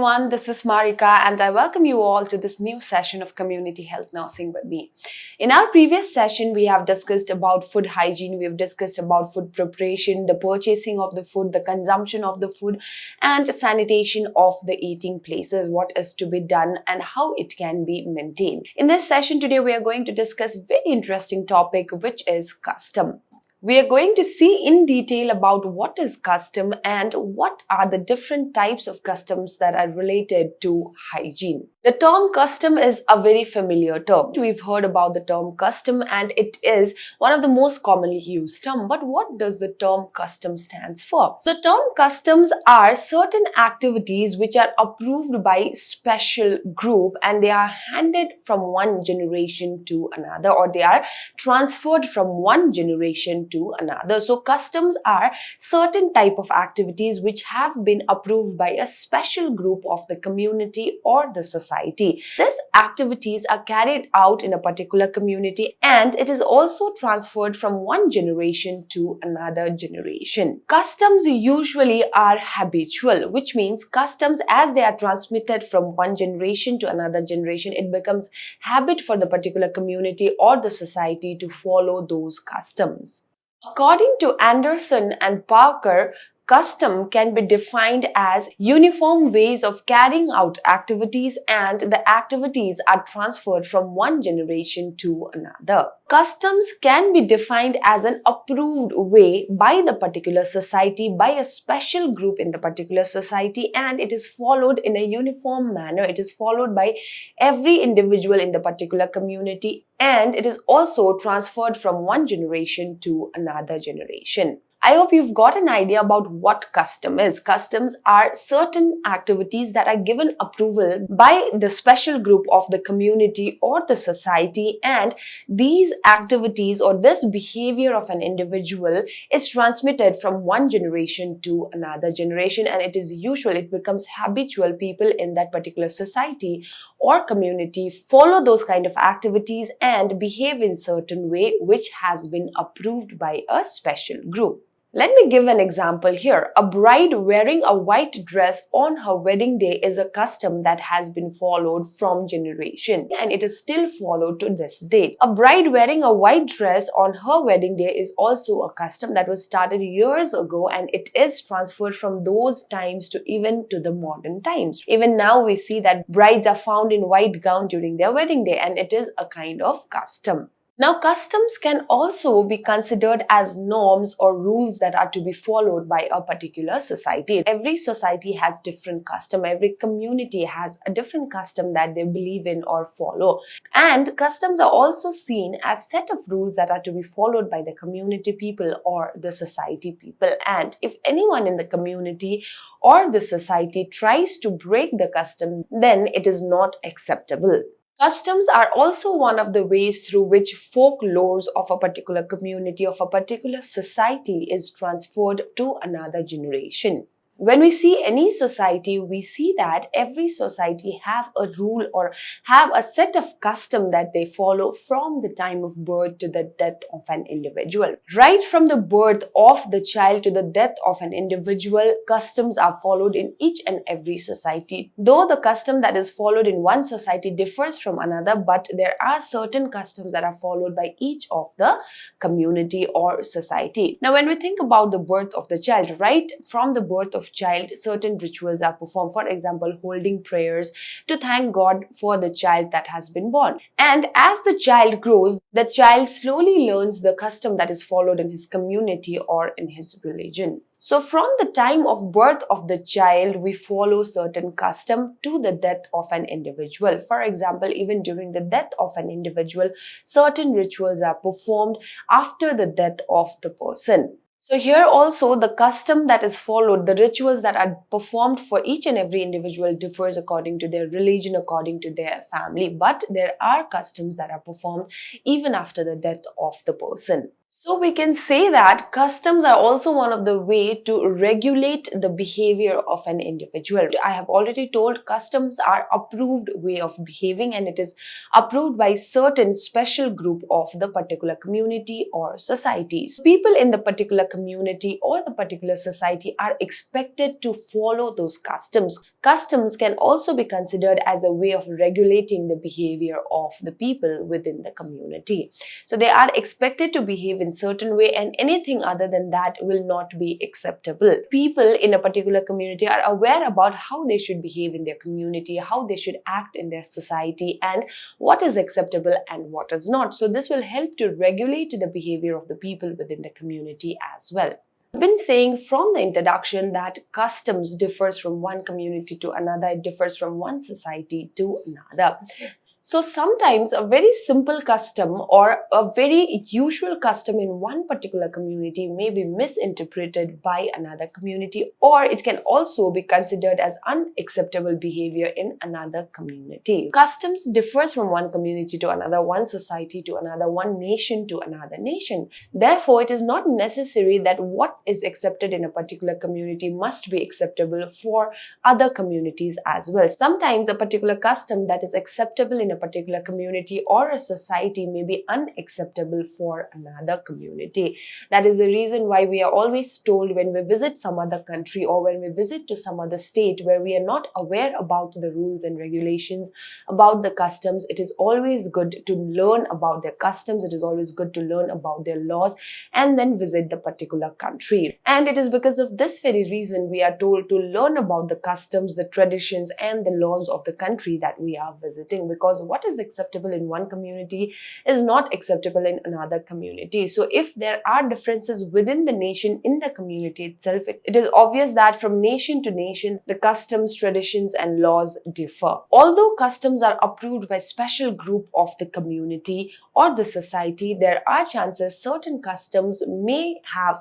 everyone, this is Marika and I welcome you all to this new session of Community Health Nursing with me. In our previous session, we have discussed about food hygiene, we have discussed about food preparation, the purchasing of the food, the consumption of the food and sanitation of the eating places, what is to be done and how it can be maintained. In this session today, we are going to discuss a very interesting topic which is custom. We are going to see in detail about what is custom and what are the different types of customs that are related to hygiene. The term custom is a very familiar term. We've heard about the term custom and it is one of the most commonly used terms. But what does the term custom stands for? The term customs are certain activities which are approved by special group and they are handed from one generation to another, or they are transferred from one generation to another. So customs are certain type of activities which have been approved by a special group of the community or the society. These activities are carried out in a particular community and it is also transferred from one generation to another generation. Customs usually are habitual, which means customs, as they are transmitted from one generation to another generation, it becomes habit for the particular community or the society to follow those customs. According to Anderson and Parker, custom can be defined as uniform ways of carrying out activities and the activities are transferred from one generation to another. Customs can be defined as an approved way by the particular society, by a special group in the particular society, and it is followed in a uniform manner. It is followed by every individual in the particular community and it is also transferred from one generation to another generation. I hope you've got an idea about what custom is. Customs are certain activities that are given approval by the special group of the community or the society, and these activities or this behavior of an individual is transmitted from one generation to another generation, and it is usual, it becomes habitual. People in that particular society or community follow those kind of activities and behave in certain way which has been approved by a special group. Let me give an example here. A bride wearing a white dress on her wedding day is a custom that has been followed from generation and it is still followed to this date. A bride wearing a white dress on her wedding day is also a custom that was started years ago and it is transferred from those times to even to the modern times. Even now we see that brides are found in white gown during their wedding day and it is a kind of custom. Now, customs can also be considered as norms or rules that are to be followed by a particular society. Every society has different custom. Every community has a different custom that they believe in or follow. And customs are also seen as set of rules that are to be followed by the community people or the society people. And if anyone in the community or the society tries to break the custom, then it is not acceptable. Customs are also one of the ways through which folklores of a particular community, of a particular society is transferred to another generation. When we see any society, we see that every society have a rule or have a set of custom that they follow from the time of birth to the death of an individual. Right from the birth of the child to the death of an individual, customs are followed in each and every society. Though the custom that is followed in one society differs from another, but there are certain customs that are followed by each of the community or society. Now, when we think about the birth of the child, right from the birth of child, certain rituals are performed. For example, holding prayers to thank God for the child that has been born. And as the child grows, the child slowly learns the custom that is followed in his community or in his religion. So from the time of birth of the child, we follow certain custom to the death of an individual. For example, even during the death of an individual, certain rituals are performed after the death of the person. So here also the custom that is followed, the rituals that are performed for each and every individual differs according to their religion, according to their family. But there are customs that are performed even after the death of the person. So we can say that customs are also one of the way to regulate the behavior of an individual. I have already told customs are approved way of behaving and it is approved by certain special group of the particular community or society. So people in the particular community or the particular society are expected to follow those customs. Customs can also be considered as a way of regulating the behavior of the people within the community. So they are expected to behave in certain way, and anything other than that will not be acceptable. People in a particular community are aware about how they should behave in their community, how they should act in their society, and what is acceptable and what is not. So this will help to regulate the behavior of the people within the community as well. I've been saying from the introduction that customs differs from one community to another, it differs from one society to another. So sometimes a very simple custom or a very usual custom in one particular community may be misinterpreted by another community, or it can also be considered as unacceptable behavior in another community. Customs differs from one community to another, one society to another, one nation to another nation. Therefore, it is not necessary that what is accepted in a particular community must be acceptable for other communities as well. Sometimes a particular custom that is acceptable in a particular community or a society may be unacceptable for another community. That is the reason why we are always told when we visit some other country or when we visit to some other state where we are not aware about the rules and regulations, about the customs, it is always good to learn about their customs, it is always good to learn about their laws and then visit the particular country. And it is because of this very reason we are told to learn about the customs, the traditions and the laws of the country that we are visiting, because what is acceptable in one community is not acceptable in another community. So if there are differences within the nation, in the community itself, it is obvious that from nation to nation, the customs, traditions and laws differ. Although customs are approved by special group of the community or the society, there are chances certain customs may have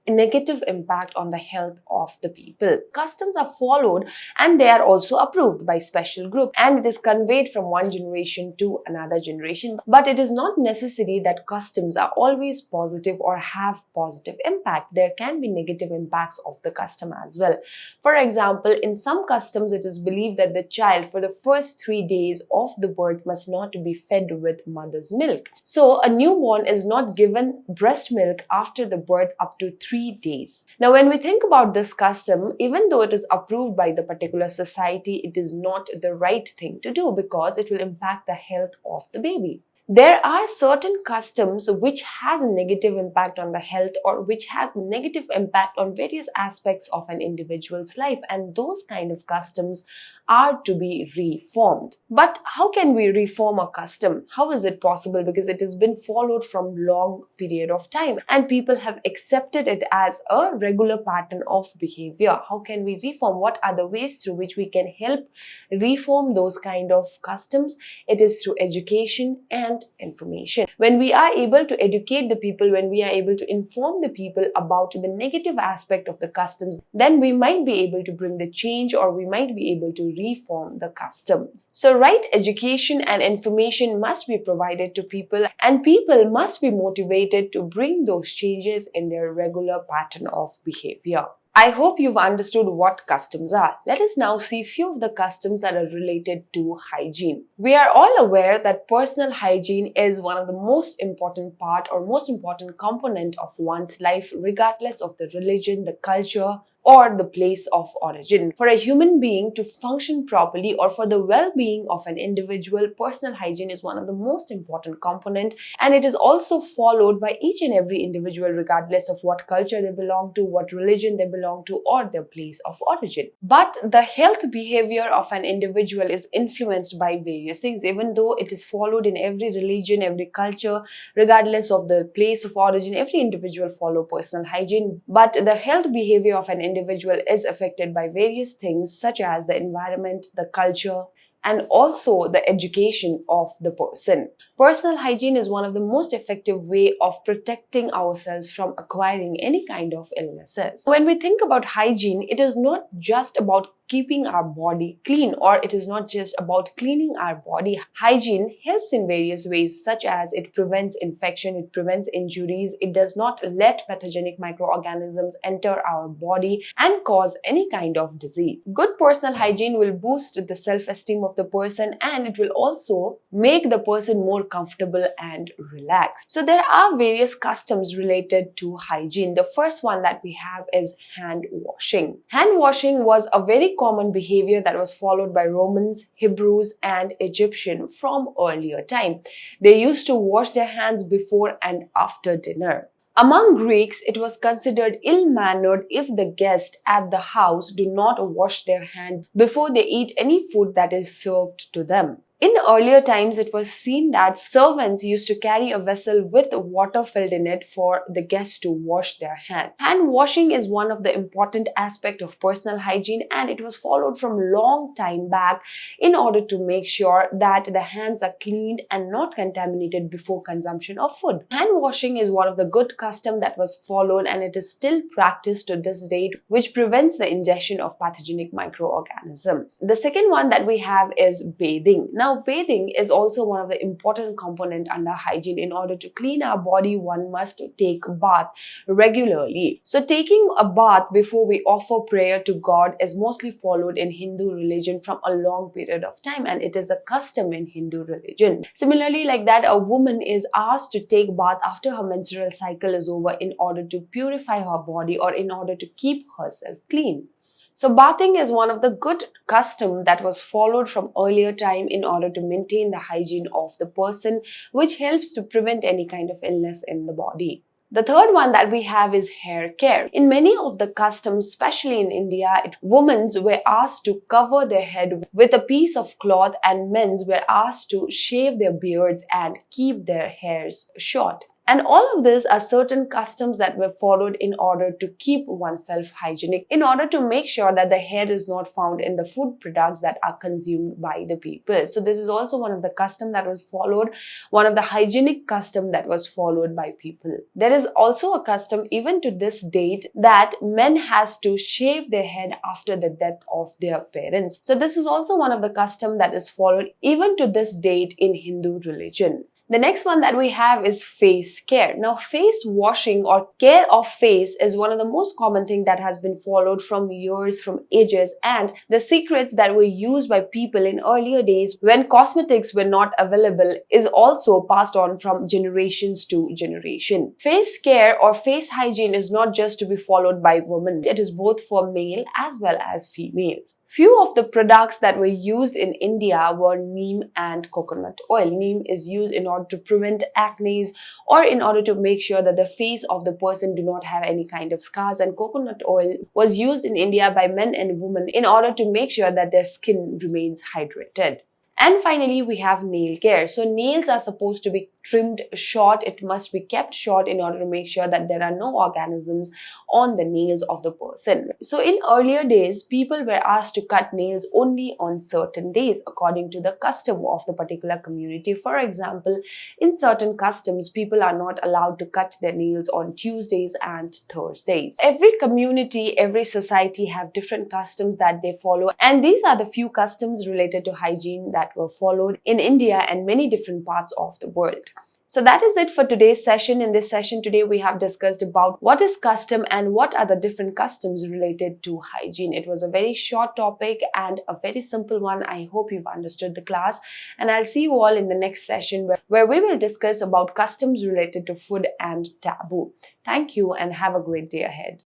a negative impact on the health of the people. Customs are followed and they are also approved by special group, and it is conveyed from one generation to another generation. But it is not necessary that customs are always positive or have positive impact. There can be negative impacts of the custom as well. For example, in some customs it is believed that the child for the first 3 days of the birth must not be fed with mother's milk. So a newborn is not given breast milk after the birth up to 3 days. Now when we think about this custom, even though it is approved by the particular society, it is not the right thing to do because it will impact the health of the baby. There are certain customs which has a negative impact on the health or which have negative impact on various aspects of an individual's life, and those kind of customs are to be reformed. But how can we reform a custom? How is it possible? Because it has been followed from long period of time and people have accepted it as a regular pattern of behavior. How can we reform? What are the ways through which we can help reform those kind of customs? It is through education and information. When we are able to educate the people, when we are able to inform the people about the negative aspect of the customs, then we might be able to bring the change or we might be able to reform the custom. So right education and information must be provided to people, and people must be motivated to bring those changes in their regular pattern of behavior. I hope you've understood what customs are. Let us now see few of the customs that are related to hygiene. We are all aware that personal hygiene is one of the most important part or most important component of one's life, regardless of the religion, the culture, or the place of origin. For a human being to function properly or for the well-being of an individual, personal hygiene is one of the most important component, and it is also followed by each and every individual regardless of what culture they belong to, what religion they belong to, or their place of origin. But the health behavior of an individual is influenced by various things, even though it is followed in every religion, every culture, regardless of the place of origin, every individual follow personal hygiene. But the health behavior of an individual is affected by various things such as the environment, the culture, and also the education of the person. Personal hygiene is one of the most effective way of protecting ourselves from acquiring any kind of illnesses. When we think about hygiene, it is not just about keeping our body clean, or it is not just about cleaning our body. Hygiene helps in various ways, such as it prevents infection, it prevents injuries, it does not let pathogenic microorganisms enter our body and cause any kind of disease. Good personal hygiene will boost the self-esteem of the person, and it will also make the person more comfortable and relaxed. So there are various customs related to hygiene. The first one that we have is hand washing. Hand washing was a very very common behavior that was followed by Romans, Hebrews, and Egyptians from earlier time. They used to wash their hands before and after dinner. Among Greeks, it was considered ill-mannered if the guests at the house do not wash their hands before they eat any food that is served to them. In earlier times, it was seen that servants used to carry a vessel with water filled in it for the guests to wash their hands. Hand washing is one of the important aspects of personal hygiene, and it was followed from long time back in order to make sure that the hands are cleaned and not contaminated before consumption of food. Hand washing is one of the good custom that was followed, and it is still practiced to this date, which prevents the ingestion of pathogenic microorganisms. The second one that we have is bathing. Now, bathing is also one of the important component under hygiene. In order to clean our body, one must take bath regularly. So taking a bath before we offer prayer to God is mostly followed in Hindu religion from a long period of time, and it is a custom in Hindu religion. Similarly, like that, a woman is asked to take bath after her menstrual cycle is over in order to purify her body or in order to keep herself clean. So bathing is one of the good custom that was followed from earlier time in order to maintain the hygiene of the person, which helps to prevent any kind of illness in the body. The third one that we have is hair care. In many of the customs, especially in India, women were asked to cover their head with a piece of cloth and men were asked to shave their beards and keep their hairs short. And all of these are certain customs that were followed in order to keep oneself hygienic, in order to make sure that the hair is not found in the food products that are consumed by the people. So this is also one of the custom that was followed, one of the hygienic custom that was followed by people. There is also a custom even to this date that men has to shave their head after the death of their parents. So this is also one of the custom that is followed even to this date in Hindu religion. The next one that we have is face care. Now, face washing or care of face is one of the most common thing that has been followed from years, from ages, and the secrets that were used by people in earlier days when cosmetics were not available is also passed on from generations to generation. Face care or face hygiene is not just to be followed by women. It is both for male as well as females. Few of the products that were used in India were neem and coconut oil. Neem is used in order to prevent acne or in order to make sure that the face of the person do not have any kind of scars, and coconut oil was used in India by men and women in order to make sure that their skin remains hydrated. And finally, we have nail care. So nails are supposed to be trimmed short. It must be kept short in order to make sure that there are no organisms on the nails of the person. So in earlier days, people were asked to cut nails only on certain days according to the custom of the particular community. For example, in certain customs, people are not allowed to cut their nails on Tuesdays and Thursdays. Every community, every society have different customs that they follow, and these are the few customs related to hygiene that were followed in India and many different parts of the world. So that is it for today's session. In this session today, we have discussed about what is custom and what are the different customs related to hygiene. It was a very short topic and a very simple one. I hope you've understood the class, and I'll see you all in the next session where we will discuss about customs related to food and taboo. Thank you and have a great day ahead.